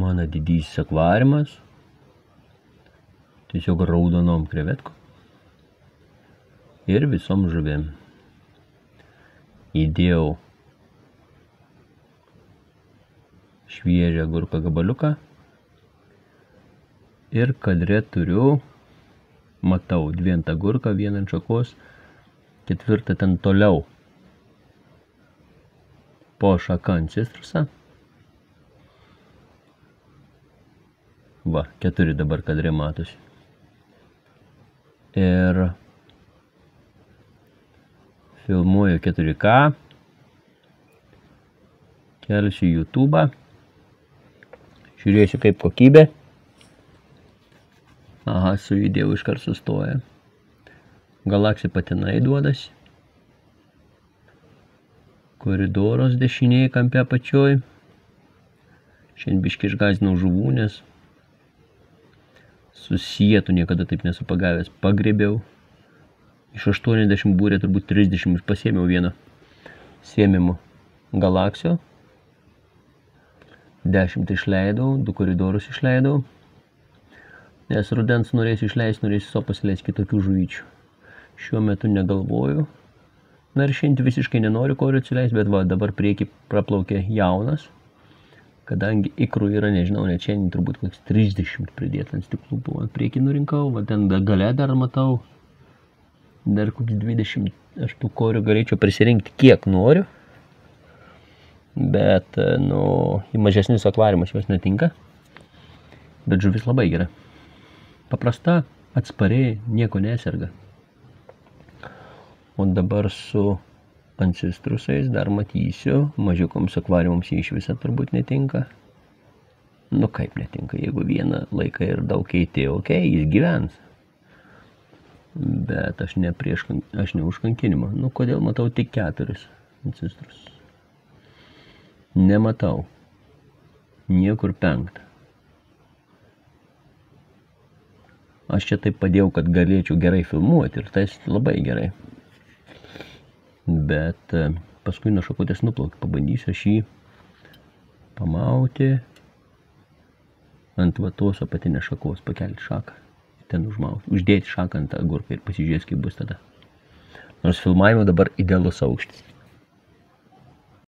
mano didysis akvariumas. Tiesiog raudonom krevetkom. Ir visom žuvim. Įdėjau šviežią agurko gabaliuką. Ir kadre turiu, matau, 2 ant agurką, 1 ant šakos, 4 ten toliau. Po šaką ant citrusą. Va, 4 dabar kadre matosi. Ir filmuoju 4K. Kelsiu į YouTube'ą. Žiūrėsiu kaip kokybė. Aha, sujudėjau, iškart sustoja. Galaksija patinai duodasi. Koridoras dešinėje kampe apačioj. Šiandien biškį išgąsdinau žuvų, nes susietų niekada taip nesu pagavęs. Pagrėbiau. Iš 80 būrė turbūt 30 pasiėmiau vieną sėmimų galaksio. 10 išleidau, 2 koridorus išleidau. Nes rudens norėsiu išleisti, norėsiu pasileisti kitokių žuvyčių. Šiuo metu negalvoju. Na ir šiandien visiškai nenoriu korių atsileisti, bet va, dabar prieki praplaukė jaunas. Kadangi ikrų yra, nežinau, net šiandien turbūt koks 30 pridėt ant stiklų buvo. Prieki nurinkau, va ten gale dar matau. Dar koks 20. Aš tų korių galėčiau prisirinkti kiek noriu. Bet, į mažesnius akvariumus jos netinka. Bet žuvis labai gera. Paprasta, atspariai, nieko neserga. O dabar su ancistrusais dar matysiu. Mažiukoms akvariumams jie iš viso turbūt netinka. Nu kaip netinka, jeigu vieną laiką ir daug keitė, okei, jis gyvens. Bet aš ne už kankinimą. Nu kodėl matau tik 4 ancistrus? Nematau. Niekur 5. Aš čia taip padėjau, kad galėčiau gerai filmuoti ir tai labai gerai. Bet paskui nuo šakutės nuplaukti. Pabandysiu aš jį pamauti ant vatos apatinės šakos, pakelti šaką. Ten užmauti. Uždėti šaką ant agurką ir pasižiūrės, kaip bus tada. Nors filmavimo dabar idealus aukštis.